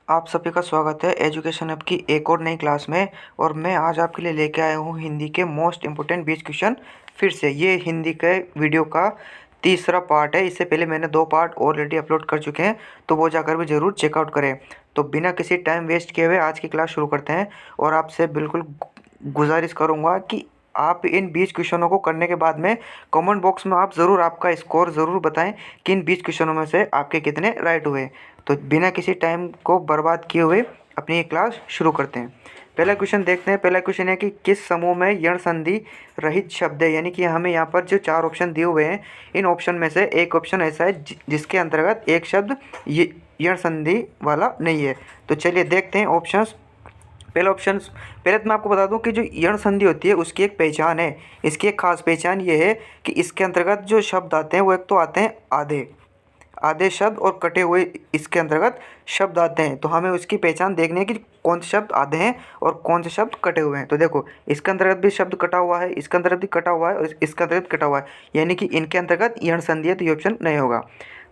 आप सभी का स्वागत है एजुकेशन हब की एक और नई क्लास में। और मैं आज आपके लिए लेके आया हूँ हिंदी के मोस्ट इम्पोर्टेंट 20 क्वेश्चन। फिर से ये हिंदी के वीडियो का तीसरा पार्ट है। इससे पहले मैंने 2 पार्ट ऑलरेडी अपलोड कर चुके हैं, तो वो जाकर भी ज़रूर चेकआउट करें। तो बिना किसी टाइम वेस्ट किए हुए आज की क्लास शुरू करते हैं। और आपसे बिल्कुल गुजारिश करूँगा कि आप इन 20 क्वेश्चनों को करने के बाद में कमेंट बॉक्स में आप ज़रूर आपका स्कोर ज़रूर बताएं कि इन 20 क्वेश्चनों में से आपके कितने राइट हुए। तो बिना किसी टाइम को बर्बाद किए हुए अपनी ये क्लास शुरू करते हैं। पहला क्वेश्चन देखते हैं। पहला क्वेश्चन है कि किस समूह में यण संधि रहित शब्द है। यानी कि हमें यहाँ पर जो 4 ऑप्शन दिए हुए हैं, इन ऑप्शन में से एक ऑप्शन ऐसा है जिसके अंतर्गत एक शब्द यण संधि वाला नहीं है। तो चलिए देखते हैं ऑप्शंस। पहला ऑप्शन, पहले तो मैं आपको बता दूं कि जो यण संधि होती है उसकी एक पहचान है। इसकी एक खास पहचान ये है कि इसके अंतर्गत जो शब्द आते हैं वो एक तो आते हैं आधे आधे शब्द, और कटे हुए इसके अंतर्गत शब्द आते हैं। तो हमें उसकी पहचान देखनी है कि कौन से शब्द आधे हैं और कौन से शब्द कटे हुए हैं। तो देखो, इसके अंतर्गत भी शब्द कटा हुआ है, इसके अंतर्गत भी कटा हुआ है और इसके अंतर्गत कटा हुआ है, यानी कि इनके अंतर्गत यण संधि है, तो ये ऑप्शन नहीं होगा।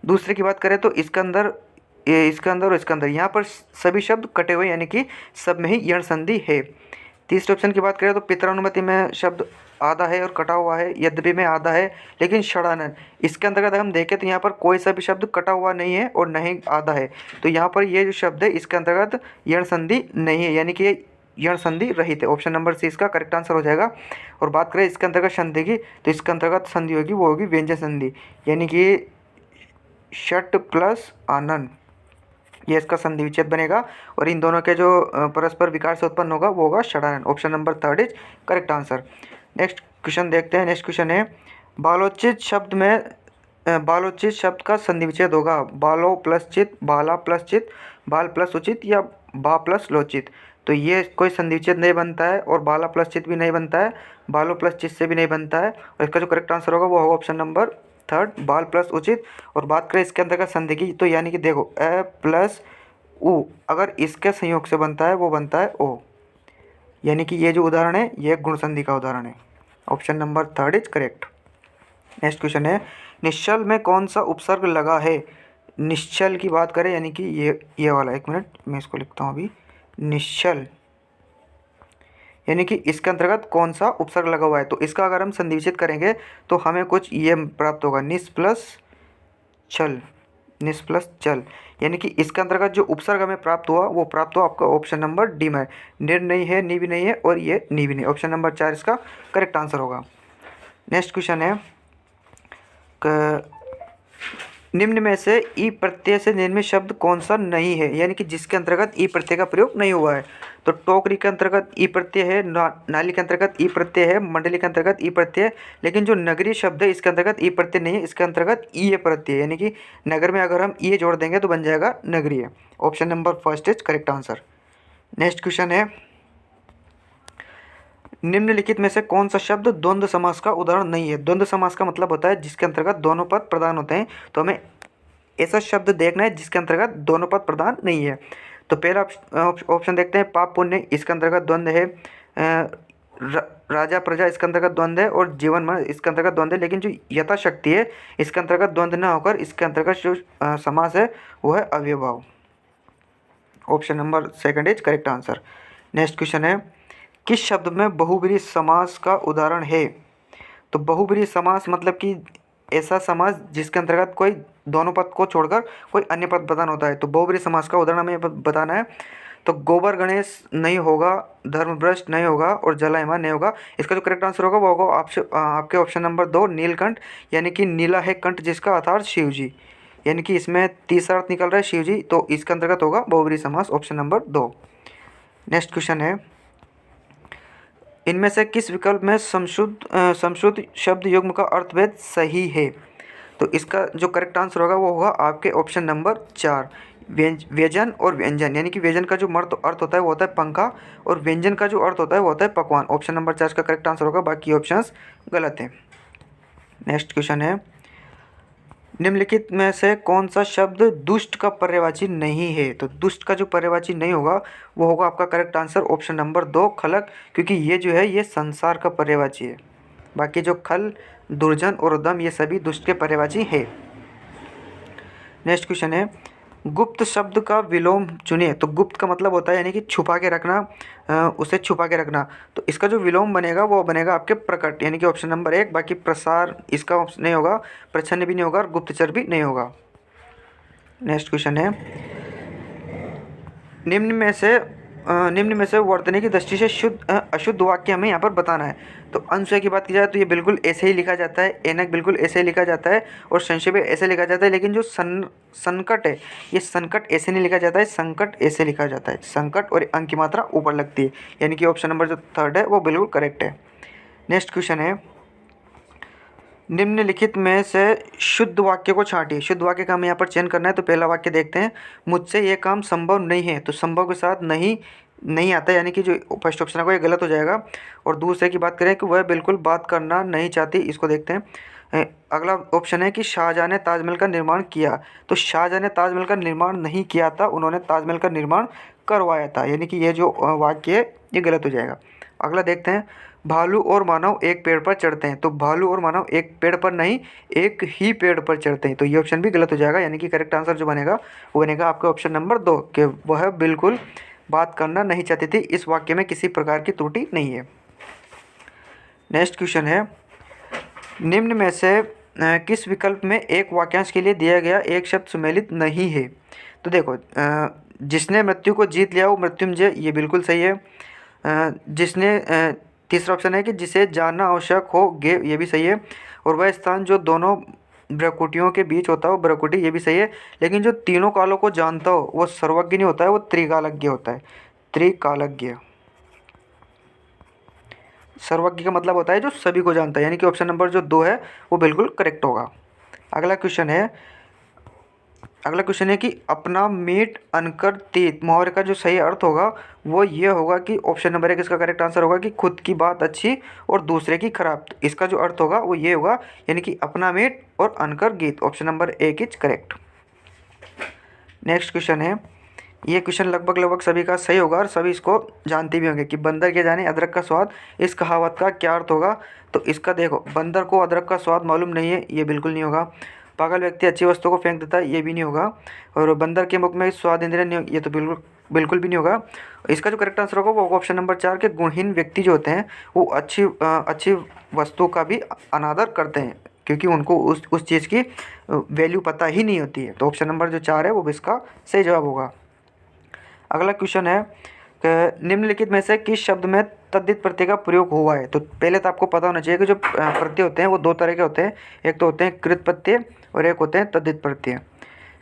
दूसरे की बात करें तो इसके अंदर और इसके अंदर यहाँ पर सभी शब्द कटे हुए, यानी कि सब में ही यण संधि है। तीसरे ऑप्शन की बात करें तो पितरानुमति में शब्द आधा है और कटा हुआ है, यद्यपि में आधा है लेकिन षडानन, इसके अंतर्गत अगर हम देखें तो यहाँ पर कोई सा भी शब्द कटा हुआ नहीं है और नहीं आधा है। तो यहाँ पर ये जो शब्द है इसके अंतर्गत यण संधि नहीं है, यानी कि ये यण संधि रहित है। ऑप्शन नंबर सी इसका करेक्ट आंसर हो जाएगा। और बात करें इसके अंतर्गत संधि की, तो इसके अंतर्गत संधि होगी वो होगी व्यंजन संधि, यानी कि षट प्लस आनन, ये इसका संधि विच्छेद बनेगा। और इन दोनों के जो परस्पर विकार से उत्पन्न होगा वो होगा Shadanan. Option number 3 is correct answer. Next question देखते हैं। नेक्स्ट क्वेश्चन है बालोचित शब्द में बालोचित शब्द का संधि विच्छेद होगा बालो प्लस चित, बाला प्लस चित, बाल प्लस उचित या बा प्लस लोचित। तो ये कोई संधि विच्छेद नहीं बनता है और बाला प्लस चित भी नहीं बनता है, बालो प्लस चित से भी नहीं बनता है। और इसका जो करेक्ट आंसर होगा वो होगा ऑप्शन नंबर 3 बाल प्लस उचित। और बात करें इसके अंतर्गत संधि की, तो यानी कि देखो ए प्लस उ अगर इसके संयोग से बनता है वो बनता है ओ, यानी कि ये जो उदाहरण है ये गुण संधि का उदाहरण है। Option number 3 is correct. Next question है निश्चल में कौन सा उपसर्ग लगा है। निश्चल की बात करें, यानी कि ये वाला, एक मिनट मैं इसको लिखता हूँ अभी। निश्चल यानी कि इसके अंतर्गत कौन सा उपसर्ग लगा हुआ है। तो इसका अगर हम संधि विच्छेद करेंगे तो हमें कुछ ये प्राप्त होगा, निस प्लस चल, निस प्लस चल, यानी कि इसके अंतर्गत जो उपसर्ग हमें प्राप्त हुआ वो प्राप्त हुआ आपका ऑप्शन नंबर डी में। निर नहीं है, नी भी नहीं है और ये नी भी नहीं। ऑप्शन नंबर 4 इसका करेक्ट आंसर होगा। नेक्स्ट क्वेश्चन है निम्न में से ई प्रत्यय से निर्मित शब्द कौन सा नहीं है, यानी कि जिसके अंतर्गत ई प्रत्यय का प्रयोग नहीं हुआ है। तो टोकरी के अंतर्गत ई प्रत्यय है, नाली के अंतर्गत ई प्रत्यय है, मंडली के अंतर्गत ई प्रत्यय है, लेकिन जो नगरीय शब्द है इसके अंतर्गत ई प्रत्यय नहीं है, इसके अंतर्गत ई प्रत्यय, यानी कि नगर में अगर हम ई जोड़ देंगे तो बन जाएगा नगरीय। Option number 1 is correct answer. Next question है निम्नलिखित में से कौन सा शब्द द्वंद्व समास का उदाहरण नहीं है। द्वंद्व समास का मतलब होता है जिसके अंतर्गत दोनों पद प्रधान होते हैं। तो हमें ऐसा शब्द देखना है जिसके अंतर्गत दोनों पद प्रधान नहीं है। तो पहला ऑप्शन देखते हैं पाप पुण्य, इसके अंतर्गत द्वंद्व है। राजा प्रजा इसके अंतर्गत द्वंद्व है और जीवन मरण इसके अंतर्गत द्वंद्व है, लेकिन जो यथाशक्ति है इसके अंतर्गत द्वंद्व न होकर इसके अंतर्गत जो समास है वो है अव्ययभाव। Option number 2 is correct answer. Next question है किस शब्द में बहुब्रीहि समास का उदाहरण है। तो बहुब्रीहि समास मतलब कि ऐसा समास जिसके अंतर्गत कोई दोनों पद को छोड़कर कोई अन्य पद प्रधान होता है। तो बहुब्रीहि समास का उदाहरण हमें बताना है। तो गोबर गणेश नहीं होगा, धर्मभ्रष्ट नहीं होगा और जलायमान नहीं होगा। इसका जो करेक्ट आंसर होगा वो होगा आपके ऑप्शन नंबर 2 नीलकंठ, यानी कि नीला है कंठ जिसका अर्थात शिव जी, यानी कि इसमें तीसरा अर्थ निकल रहा है शिव जी, तो इसके अंतर्गत होगा बहुब्रीहि समास। Option number 2। नेक्स्ट क्वेश्चन है इनमें से किस विकल्प में समशुद्ध शब्द युग्म का अर्थभेद सही है। तो इसका जो करेक्ट आंसर होगा वो होगा आपके ऑप्शन नंबर 4 व्यंजन और व्यंजन, यानी कि व्यंजन का जो अर्थ होता है वो होता है पंखा और व्यंजन का जो अर्थ होता है वो होता है पकवान। ऑप्शन नंबर 4 का करेक्ट आंसर होगा, बाकी ऑप्शंस गलत हैं। नेक्स्ट क्वेश्चन है निम्नलिखित में से कौन सा शब्द दुष्ट का पर्यायवाची नहीं है। तो दुष्ट का जो पर्यायवाची नहीं होगा वो होगा आपका करेक्ट आंसर ऑप्शन नंबर 2 खलक, क्योंकि ये जो है ये संसार का पर्यायवाची है। बाकी जो खल, दुर्जन और उद्यम ये सभी दुष्ट के पर्यायवाची है। नेक्स्ट क्वेश्चन है गुप्त शब्द का विलोम चुनिए। तो गुप्त का मतलब होता है यानी कि छुपा के रखना, उसे छुपा के रखना। तो इसका जो विलोम बनेगा वो बनेगा आपके प्रकट, यानी कि ऑप्शन नंबर 1। बाकी प्रसार इसका ऑप्शन नहीं होगा, प्रच्छन्न भी नहीं होगा और गुप्तचर भी नहीं होगा। नेक्स्ट क्वेश्चन है, निम्न में से वर्तनी की दृष्टि से शुद्ध अशुद्ध वाक्य हमें यहाँ पर बताना है। तो अनुशय की बात की जाए तो ये बिल्कुल ऐसे ही लिखा जाता है, एनक बिल्कुल ऐसे ही लिखा जाता है और संशय भी ऐसे लिखा जाता है। लेकिन जो संकट है, ये संकट ऐसे नहीं लिखा जाता है, संकट ऐसे लिखा जाता है। संकट और अंक की मात्रा ऊपर लगती है, यानी कि ऑप्शन नंबर जो 3 है वो बिल्कुल करेक्ट है। नेक्स्ट क्वेश्चन है, निम्नलिखित में से शुद्ध वाक्य को छांटिए। शुद्ध वाक्य का हमें यहाँ पर चयन करना है। तो पहला वाक्य देखते हैं, मुझसे ये काम संभव नहीं है। तो संभव के साथ नहीं आता है, यानी कि जो फर्स्ट ऑप्शन है वो ये गलत हो जाएगा। और दूसरे की बात करें कि वह बिल्कुल बात करना नहीं चाहती, इसको देखते हैं। अगला ऑप्शन है कि शाहजहाँ ने ताजमहल का निर्माण किया। तो शाहजहाँ ने ताजमहल का निर्माण नहीं किया था, उन्होंने ताजमहल का निर्माण करवाया था, यानी कि ये जो वाक्य है ये गलत हो जाएगा। अगला देखते हैं, भालू और मानव एक पेड़ पर चढ़ते हैं। तो भालू और मानव एक पेड़ पर नहीं, एक ही पेड़ पर चढ़ते हैं। तो ये ऑप्शन भी गलत हो जाएगा, यानी कि करेक्ट आंसर जो बनेगा वो बनेगा आपका ऑप्शन नंबर 2 कि वह बिल्कुल बात करना नहीं चाहती थी। इस वाक्य में किसी प्रकार की त्रुटि नहीं है। नेक्स्ट क्वेश्चन है, निम्न में से किस विकल्प में एक वाक्यांश के लिए दिया गया एक शब्द सुमेलित नहीं है। तो देखो, जिसने मृत्यु को जीत लिया वो मृत्युंजय, ये बिल्कुल सही है। जिसने तीसरा ऑप्शन है कि जिसे जानना आवश्यक हो गे, ये भी सही है। और वह स्थान जो दोनों भ्रकुटियों के बीच होता है वो भ्रकुटी, ये भी सही है। लेकिन जो तीनों कालों को जानता हो वो सर्वज्ञ नहीं होता है, वो त्रिकालज्ञ होता है। त्रिकालज्ञ, सर्वज्ञ का मतलब होता है जो सभी को जानता है, यानी कि ऑप्शन नंबर जो 2 है वो बिल्कुल करेक्ट होगा। अगला क्वेश्चन है कि अपना मीट अनकर तीत मुहावरे का जो सही अर्थ होगा वो ये होगा कि ऑप्शन नंबर 1 इसका करेक्ट आंसर होगा कि खुद की बात अच्छी और दूसरे की खराब। तो इसका जो अर्थ होगा वो ये होगा, यानी कि अपना मीट और अनकर गीत। Option number 1 is correct. Next question है, ये क्वेश्चन लगभग सभी का सही होगा और सभी इसको जानते भी होंगे कि बंदर के जाने अदरक का स्वाद, इस कहावत का क्या अर्थ होगा। तो इसका देखो, बंदर को अदरक का स्वाद मालूम नहीं है, ये बिल्कुल नहीं होगा। पागल व्यक्ति अच्छी वस्तु को फेंक देता है, ये भी नहीं होगा। और बंदर के मुख में स्वाद इंद्रिय नहीं, ये तो बिल्कुल भी नहीं होगा। इसका जो करेक्ट आंसर होगा वो ऑप्शन नंबर 4 के गुणहीन व्यक्ति जो होते हैं वो अच्छी वस्तु का भी अनादर करते हैं, क्योंकि उनको उस चीज़ की वैल्यू पता ही नहीं होती है। तो ऑप्शन नंबर जो 4 है वो इसका सही जवाब होगा। अगला क्वेश्चन है कि निम्नलिखित में से किस शब्द में तद्धित प्रत्यय का प्रयोग हुआ है। तो पहले तो आपको पता होना चाहिए कि जो प्रत्यय होते हैं वो 2 तरह के होते हैं। एक तो होते हैं कृत प्रत्यय और एक होते हैं तद्धित प्रत्यय।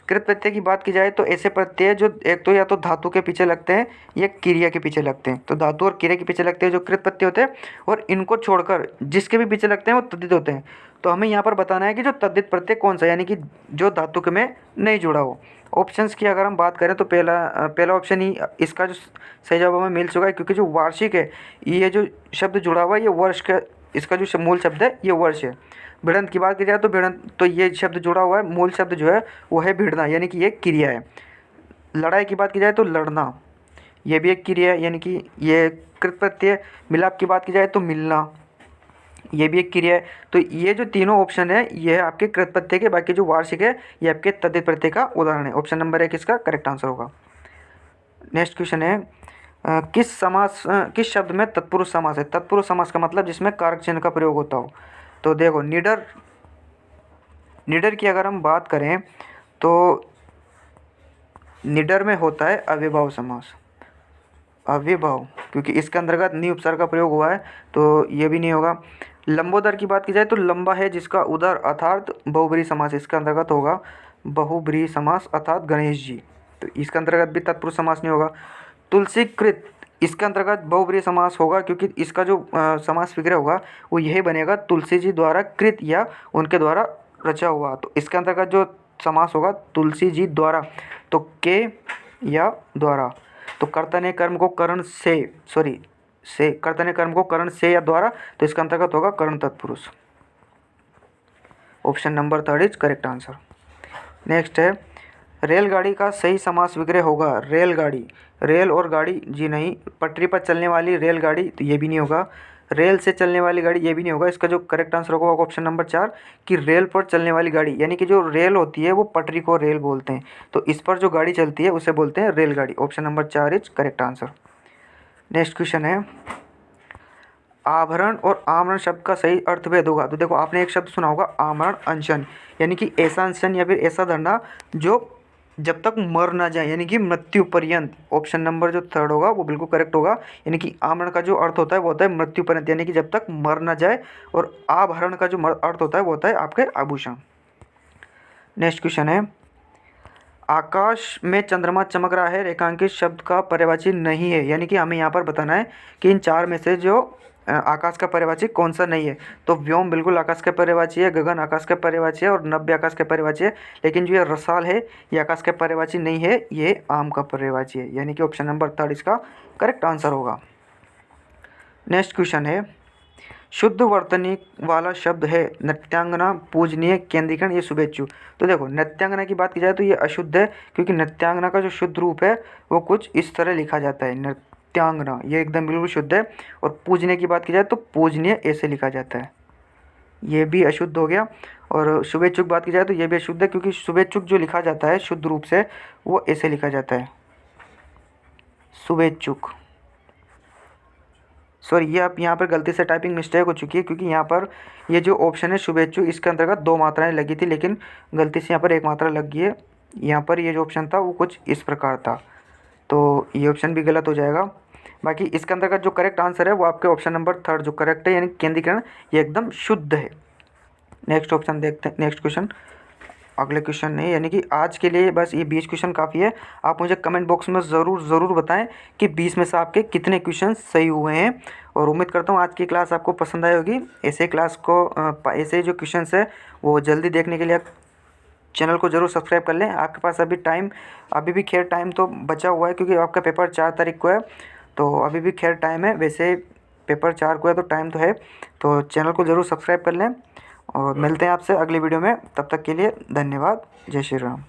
कृत प्रत्यय की बात की जाए तो ऐसे प्रत्यय जो एक तो या तो धातु के पीछे लगते हैं या क्रिया के पीछे लगते हैं। तो धातु और क्रिया के पीछे लगते हैं जो कृत प्रत्यय होते हैं, और इनको छोड़कर जिसके भी पीछे लगते हैं वो तद्धित होते हैं। तो हमें यहाँ पर बताना है कि जो तद्धित प्रत्यय कौन सा, यानी कि जो धातु के में नहीं जुड़ा हो। ऑप्शंस की अगर हम बात करें तो पहला ऑप्शन ही इसका जो सही जवाब हमें मिल चुका है, क्योंकि जो वार्षिक है, ये जो शब्द जुड़ा हुआ है ये वर्ष का, इसका जो मूल शब्द है ये वर्ष है। भिड़ंत की बात की जाए तो भिड़ंत, तो ये शब्द जुड़ा हुआ है, मूल शब्द जो है वो है भिड़ना, यानी कि ये क्रिया है। लड़ाई की बात की जाए तो लड़ना, ये भी एक क्रिया है, यानी कि ये कृत प्रत्यय। मिलाप की बात की जाए तो मिलना, ये भी एक क्रिया है। तो ये जो तीनों ऑप्शन है ये है आपके कृत प्रत्यय के, बाकी जो वार्षिक है ये आपके तद्धित प्रत्यय का उदाहरण है। ऑप्शन नंबर 1 इसका करेक्ट आंसर होगा। नेक्स्ट क्वेश्चन है, किस शब्द में तत्पुरुष समास है। तत्पुरुष समास का मतलब जिसमें कारक चिन्ह का प्रयोग होता हो। तो देखो, निडर की अगर हम बात करें तो निडर में होता है अव्ययभाव समास। अव्ययभाव, क्योंकि इसके अंतर्गत नि उपसर्ग का प्रयोग हुआ है, तो ये भी नहीं होगा। लंबोदर की बात की जाए तो लंबा है जिसका उदर अर्थात बहुब्रीहि समास इसके अंतर्गत होगा। बहुब्रीहि समास अर्थात गणेश जी, तो इसके अंतर्गत भी तत्पुरुष समास नहीं होगा। तुलसीकृत, इसके अंतर्गत बहुब्रीहि समास होगा, क्योंकि इसका जो समास विग्रह होगा वो यही बनेगा, तुलसी जी द्वारा कृत या उनके द्वारा रचा हुआ। तो इसके अंतर्गत जो समास होगा तुलसी जी द्वारा, तो के या द्वारा। तो कर्ता ने कर्म को करण से कर्ता ने कर्म को करण से या द्वारा, तो इसका अंतर्गत होगा कर्ण तत्पुरुष। Option number 3 is correct answer. Next है, रेलगाड़ी का सही समास विग्रह होगा रेलगाड़ी। रेल और गाड़ी जी नहीं, पटरी पर चलने वाली रेलगाड़ी, तो ये भी नहीं होगा। रेल से चलने वाली गाड़ी ये भी नहीं होगा। इसका जो करेक्ट आंसर होगा वो ऑप्शन नंबर 4 कि रेल पर चलने वाली गाड़ी, यानी कि जो रेल होती है वो पटरी को रेल बोलते हैं, तो इस पर जो गाड़ी चलती है उसे बोलते हैं रेलगाड़ी। Option number 4 is correct answer. Next question है, आभरण और आमरण शब्द का सही अर्थ भेद होगा। तो देखो, आपने एक शब्द सुना होगा आमरण अनशन, यानी कि ऐसा अनशन या फिर ऐसा धरना जो जब तक मर ना जाए, यानी कि मृत्यु पर्यंत। ऑप्शन नंबर जो 3 होगा वो बिल्कुल करेक्ट होगा, यानी कि आमरण का जो अर्थ होता है वो होता है मृत्यु पर्यंत, यानी कि जब तक मर ना जाए, और आभरण का जो अर्थ होता है वो होता है आपके आभूषण। नेक्स्ट क्वेश्चन है, आकाश में चंद्रमा चमक रहा है रेखांकित शब्द का पर्यायवाची नहीं है, यानी कि हमें यहाँ पर बताना है कि इन 4 में से जो आकाश का पर्यायवाची कौन सा नहीं है। तो व्योम बिल्कुल आकाश का पर्यायवाची है, गगन आकाश का पर्यायवाची है और नभ्य आकाश का पर्यायवाची है, लेकिन जो ये रसाल है ये आकाश का पर्यायवाची नहीं है, ये आम का पर्यायवाची है, यानी कि ऑप्शन नंबर 3 इसका करेक्ट आंसर होगा। नेक्स्ट क्वेश्चन है, शुद्ध वर्तनी वाला शब्द है नृत्यांगना, पूजनीय, केंद्रीकरण, ये शुभेच्छु। तो देखो, नृत्यांगना की बात की जाए तो ये अशुद्ध है, क्योंकि नृत्यांगना का जो शुद्ध रूप है वो कुछ इस तरह लिखा जाता है, नृत्यांगना, ये एकदम बिल्कुल शुद्ध है। और पूजनीय की बात की जाए तो पूजनीय ऐसे लिखा जाता है, ये भी अशुद्ध हो गया। और शुभेच्छुक बात की जाए तो ये भी अशुद्ध है, क्योंकि शुभेच्छुक जो लिखा जाता है शुद्ध रूप से वो ऐसे लिखा जाता है, शुभेच्छुक। सॉरी, ये आप यहाँ पर गलती से टाइपिंग मिस्टेक हो चुकी है, क्योंकि यहाँ पर ये जो ऑप्शन है शुभेच्छु, इसके अंतर्गत 2 मात्राएं लगी थी, लेकिन गलती से यहाँ पर 1 मात्रा लग गई है। यहाँ पर ये जो ऑप्शन था वो कुछ इस प्रकार था, तो ये ऑप्शन भी गलत हो जाएगा। बाकी इसके अंतर्गत जो करेक्ट आंसर है वो आपके ऑप्शन नंबर 3 जो करेक्ट है, यानी केंद्रीकरण, ये एकदम शुद्ध है। नेक्स्ट ऑप्शन देखते हैं, नेक्स्ट क्वेश्चन, अगले क्वेश्चन नहीं, यानी कि आज के लिए बस ये 20 क्वेश्चन काफ़ी है। आप मुझे कमेंट बॉक्स में ज़रूर बताएं कि 20 में से आपके कितने क्वेश्चन सही हुए हैं, और उम्मीद करता हूँ आज की क्लास आपको पसंद आई होगी। ऐसे क्लास को ऐसे जो क्वेश्चन है वो जल्दी देखने के लिए चैनल को ज़रूर सब्सक्राइब कर लें। आपके पास अभी भी खैर टाइम तो बचा हुआ है, क्योंकि आपका पेपर 4 तारीख को है, तो अभी भी खैर टाइम है। वैसे पेपर 4 को है तो टाइम तो है, तो चैनल को ज़रूर सब्सक्राइब कर लें, और मिलते हैं आपसे अगली वीडियो में। तब तक के लिए धन्यवाद। जय श्री राम।